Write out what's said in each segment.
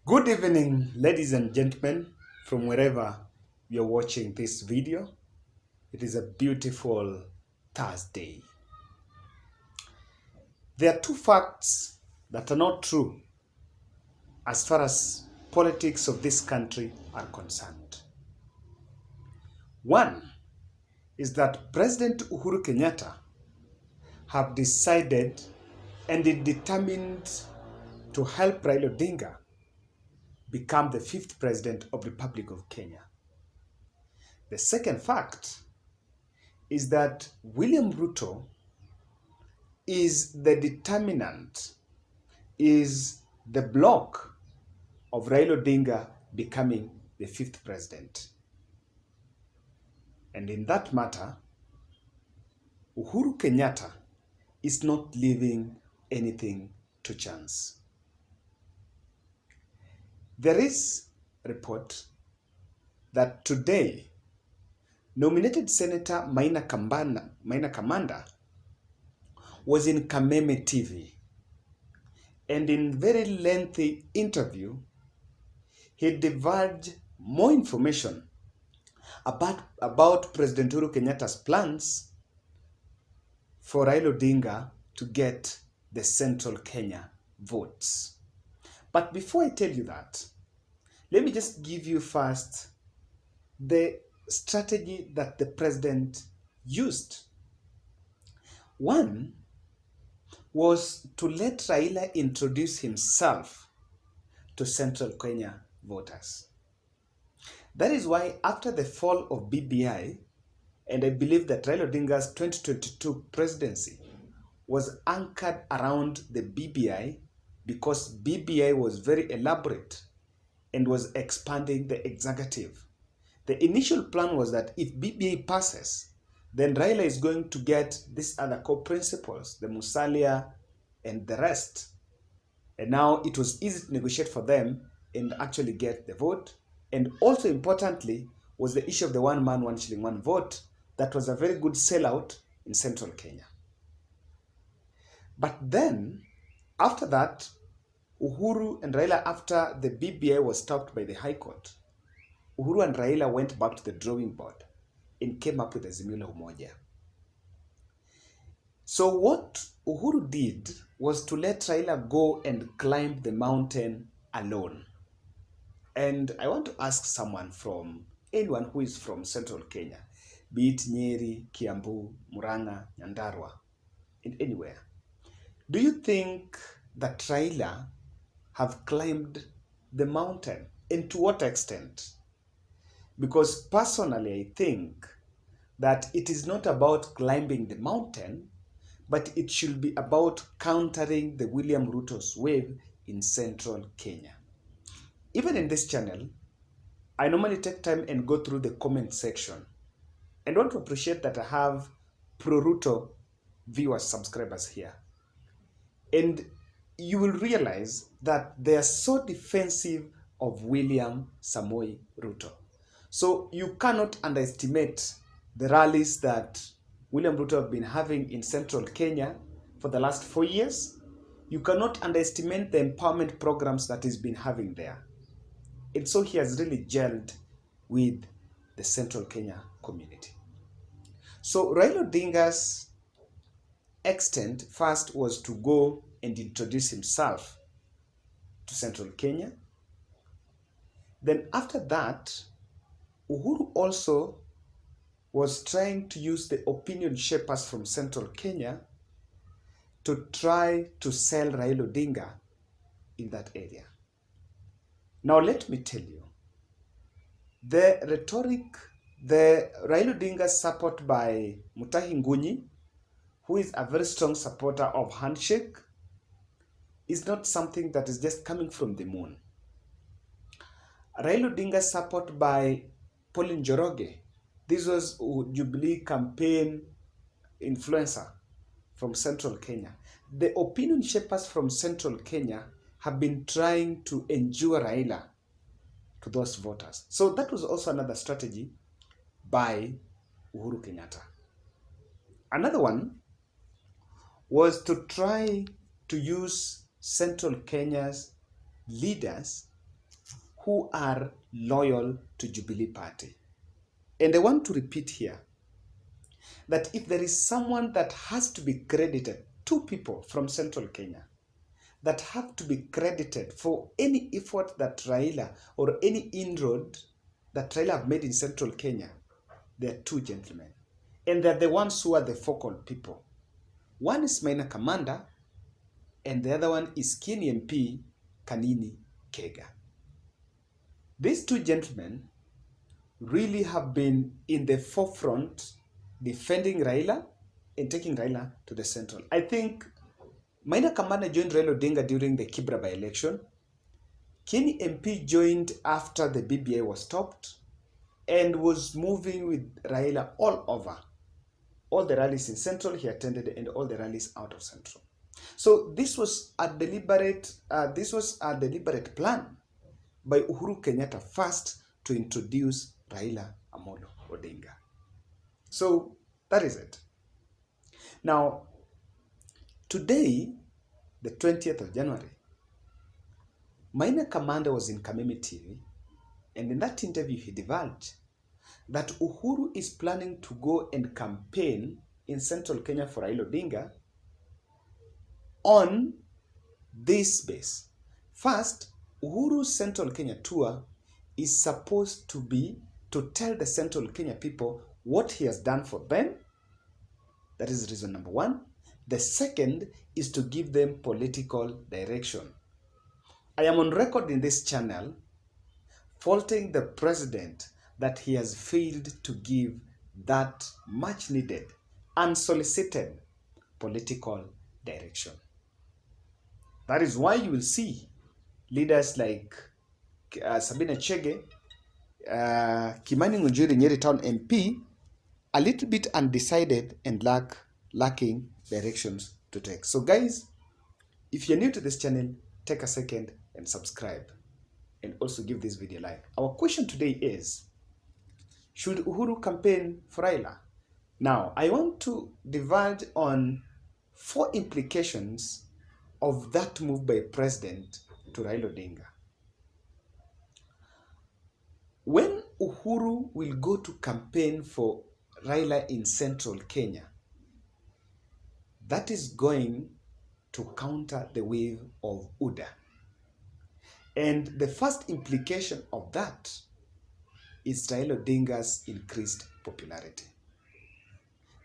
Good evening, ladies and gentlemen, from wherever you're watching this video. It is a beautiful Thursday. There are two facts that are not true as far as politics of this country are concerned. One is that President Uhuru Kenyatta have decided and is determined to help Raila Odinga become the fifth president of the Republic of Kenya. The second fact is that William Ruto is the determinant, is the block of Raila Odinga becoming the fifth president. And in that matter, Uhuru Kenyatta is not leaving anything to chance. There is a report that today, nominated Senator Maina Kamanda was in Kameme TV, and in very lengthy interview, he divulged more information about President Uhuru Kenyatta's plans for Raila Odinga to get the Central Kenya votes. But before I tell you that, let me just give you first the strategy that the president used. One was to let Raila introduce himself to Central Kenya voters. That is why after the fall of BBI, and I believe that Raila Odinga's 2022 presidency was anchored around the BBI because BBI was very elaborate and was expanding the executive. The initial plan was that if BBI passes, then Raila is going to get these other core principles, the Musalia and the rest. And now it was easy to negotiate for them and actually get the vote. And also importantly was the issue of the one man, one shilling, one vote. That was a very good sellout in Central Kenya. But then, after that, Uhuru and Raila, after the BBI was stopped by the High Court, Uhuru and Raila went back to the drawing board and came up with a Azimio la Umoja. So what Uhuru did was to let Raila go and climb the mountain alone. And I want to ask anyone who is from Central Kenya, be it Nyeri, Kiambu, Murang'a, Nyandarua, and anywhere. Do you think that Raila have climbed the mountain? And to what extent? Because personally, I think that it is not about climbing the mountain, but it should be about countering the William Ruto's wave in Central Kenya. Even in this channel, I normally take time and go through the comment section. And I want to appreciate that I have pro-Ruto viewers, subscribers here. And you will realize that they are so defensive of William Samoei Ruto. So you cannot underestimate the rallies that William Ruto have been having in Central Kenya for the last 4 years. You cannot underestimate the empowerment programs that he's been having there. And so he has really gelled with the Central Kenya community. So Raila Odinga's extent first was to go and introduce himself to Central Kenya. Then after that, Uhuru also was trying to use the opinion shapers from Central Kenya to try to sell Raila Odinga in that area. Now let me tell you, the rhetoric, the Raila Odinga support by Mutahi Ngunyi, who is a very strong supporter of handshake, is not something that is just coming from the moon. Raila Odinga's support by Pauline Njoroge, this was Jubilee campaign influencer from Central Kenya. The opinion shapers from Central Kenya have been trying to endure Raila to those voters. So that was also another strategy by Uhuru Kenyatta. Another one was to try to use Central Kenya's leaders who are loyal to Jubilee Party. And I want to repeat here that if there is someone that has to be credited, two people from Central Kenya, that have to be credited for any effort that Raila or any inroad that Raila have made in Central Kenya, there are two gentlemen. And they're the ones who are the focal people. One is Maina Kamanda, and the other one is Kieni MP Kanini Kega. These two gentlemen really have been in the forefront defending Raila and taking Raila to the central. I think Maina Kamanda joined Raila Odinga during the Kibra by-election. Kieni MP joined after the BBI was stopped and was moving with Raila all over. All the rallies in Central he attended and all the rallies out of Central. So this was a deliberate plan by Uhuru Kenyatta first to introduce Raila Amolo Odinga. So that is it. Now, today, the 20th of January, Maina Kamanda was in Kameme TV, and in that interview he divulged that Uhuru is planning to go and campaign in Central Kenya for Raila Odinga on this base. First, Uhuru's Central Kenya tour is supposed to be to tell the Central Kenya people what he has done for them. That is reason number one. The second is to give them political direction. I am on record in this channel faulting the president that he has failed to give that much needed, unsolicited political direction. That is why you will see leaders like Sabina Chege, Kimani Ngunjiri Nyeri Town MP, a little bit undecided and lacking directions to take. So guys, if you're new to this channel, take a second and subscribe, and also give this video a like. Our question today is, should Uhuru campaign for Raila? Now, I want to divulge on 4 implications of that move by President to Raila Odinga. When Uhuru will go to campaign for Raila in Central Kenya, that is going to counter the wave of UDA. And the first implication of that is Raila Odinga's increased popularity.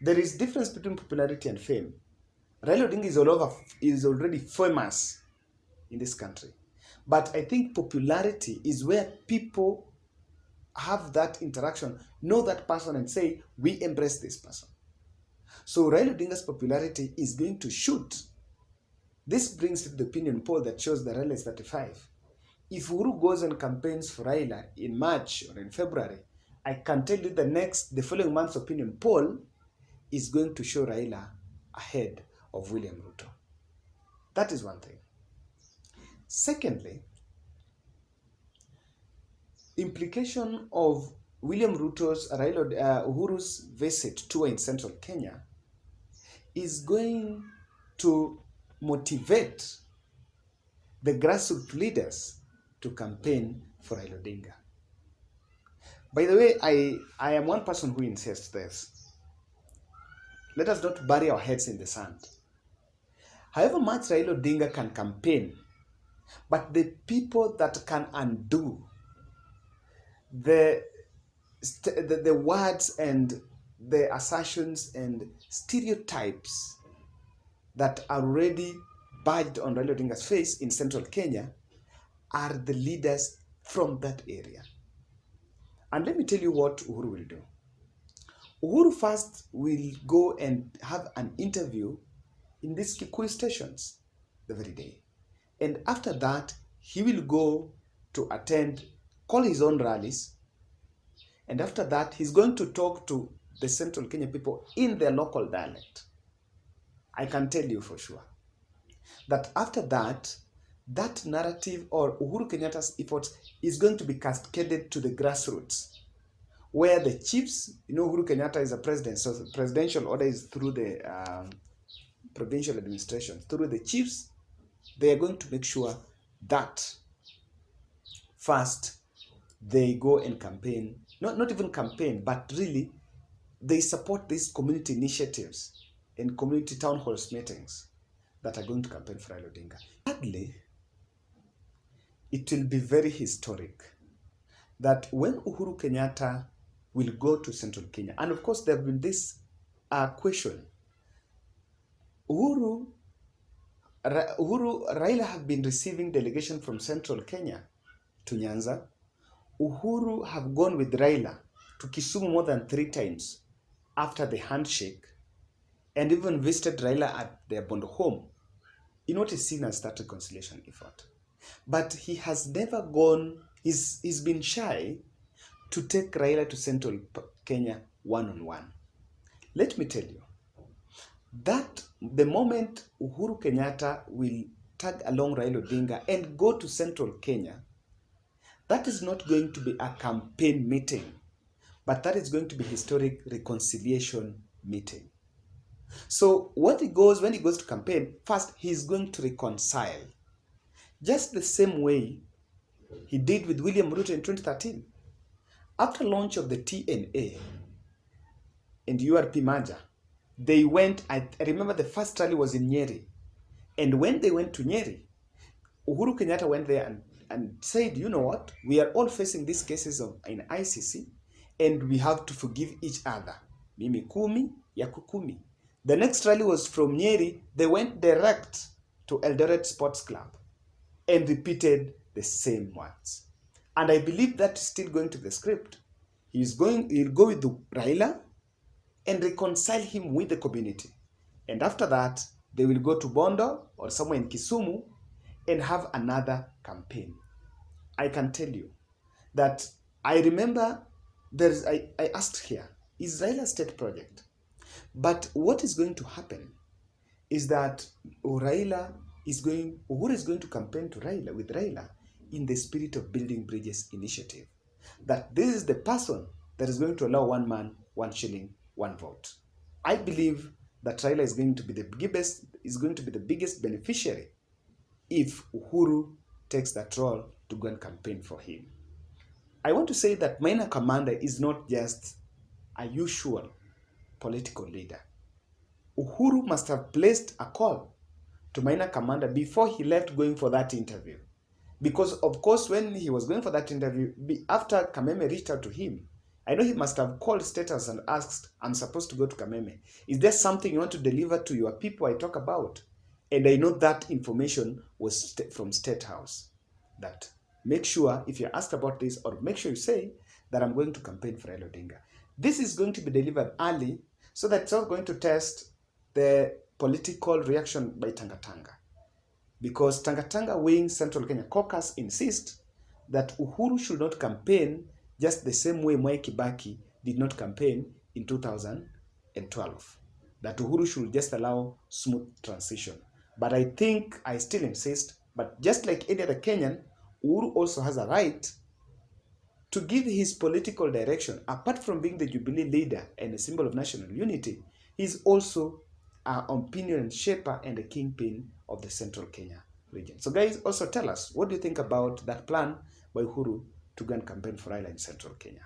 There is difference between popularity and fame. Raila Odinga is already famous in this country. But I think popularity is where people have that interaction, know that person and say, we embrace this person. So Raila Odinga's popularity is going to shoot. This brings to the opinion poll that shows that Raila is 35. If Uhuru goes and campaigns for Raila in March or in February, I can tell you the following month's opinion poll is going to show Raila ahead of William Ruto. That is one thing. Secondly, implication of William Ruto's Uhuru's visit tour in Central Kenya is going to motivate the grassroots leaders to campaign for Raila Odinga. By the way, I am one person who insists this. Let us not bury our heads in the sand. However much Raila Odinga can campaign, but the people that can undo the words and the assertions and stereotypes that are already badged on Raila Odinga's face in Central Kenya are the leaders from that area. And let me tell you what Uhuru will do. Uhuru first will go and have an interview in these Kikuyu stations the very day. And after that, he will go to call his own rallies. And after that, he's going to talk to the Central Kenya people in their local dialect. I can tell you for sure that after that, that narrative or Uhuru Kenyatta's efforts is going to be cascaded to the grassroots, where the chiefs, Uhuru Kenyatta is a president, so the presidential order is through the provincial administration. Through the chiefs, they are going to make sure that First, they go and campaign, not even campaign, but really they support these community initiatives and community town halls meetings that are going to campaign for Raila Odinga. Thirdly, it will be very historic that when Uhuru Kenyatta will go to Central Kenya, and of course there have been this question, Raila have been receiving delegation from Central Kenya to Nyanza. Uhuru have gone with Raila to Kisumu more than 3 times after the handshake, and even visited Raila at their Bondo home in what is seen as that reconciliation effort. But he has never gone, he's been shy to take Raila to Central Kenya one-on-one. Let me tell you, that the moment Uhuru Kenyatta will tag along Raila Odinga and go to Central Kenya, that is not going to be a campaign meeting, but that is going to be historic reconciliation meeting. So when he goes to campaign, first he's going to reconcile, just the same way he did with William Ruto in 2013. After launch of the TNA and URP merger, they went, I remember the first rally was in Nyeri. And when they went to Nyeri, Uhuru Kenyatta went there and said, you know what, we are all facing these cases in ICC, and we have to forgive each other. Mimi kumi, yaku kumi. The next rally was from Nyeri. They went direct to Eldoret Sports Club and repeated the same words. And I believe that is still going to the script. He'll go with Raila and reconcile him with the community. And after that, they will go to Bondo or somewhere in Kisumu and have another campaign. I can tell you that I remember I asked here, is Raila a state project? But what is going to happen is that Uhuru is going to campaign with Raila in the spirit of building bridges initiative. That this is the person that is going to allow 1 man, 1 shilling, 1 vote. I believe that Raila is going to be the biggest beneficiary if Uhuru takes that role to go and campaign for him. I want to say that Maina Kamanda is not just a usual political leader. Uhuru must have placed a call to Maina Kamanda before he left going for that interview. Because of course, when he was going for that interview, after Kameme reached out to him, I know he must have called Statehouse and asked, I'm supposed to go to Kameme. Is there something you want to deliver to your people I talk about? And I know that information was from Statehouse. That make sure if you're asked about this, or make sure you say that I'm going to campaign for Raila Odinga. This is going to be delivered early so that it's not going to test the political reaction by Tanga Tanga. Because Tanga Tanga wing Central Kenya caucus insist that Uhuru should not campaign just the same way Mwai Kibaki did not campaign in 2012. That Uhuru should just allow smooth transition. But I still insist, but just like any other Kenyan, Uhuru also has a right to give his political direction. Apart from being the Jubilee leader and a symbol of national unity, he's also an opinion shaper and a kingpin of the Central Kenya region. So guys, also tell us, what do you think about that plan by Uhuru to go and campaign for Raila in Central Kenya?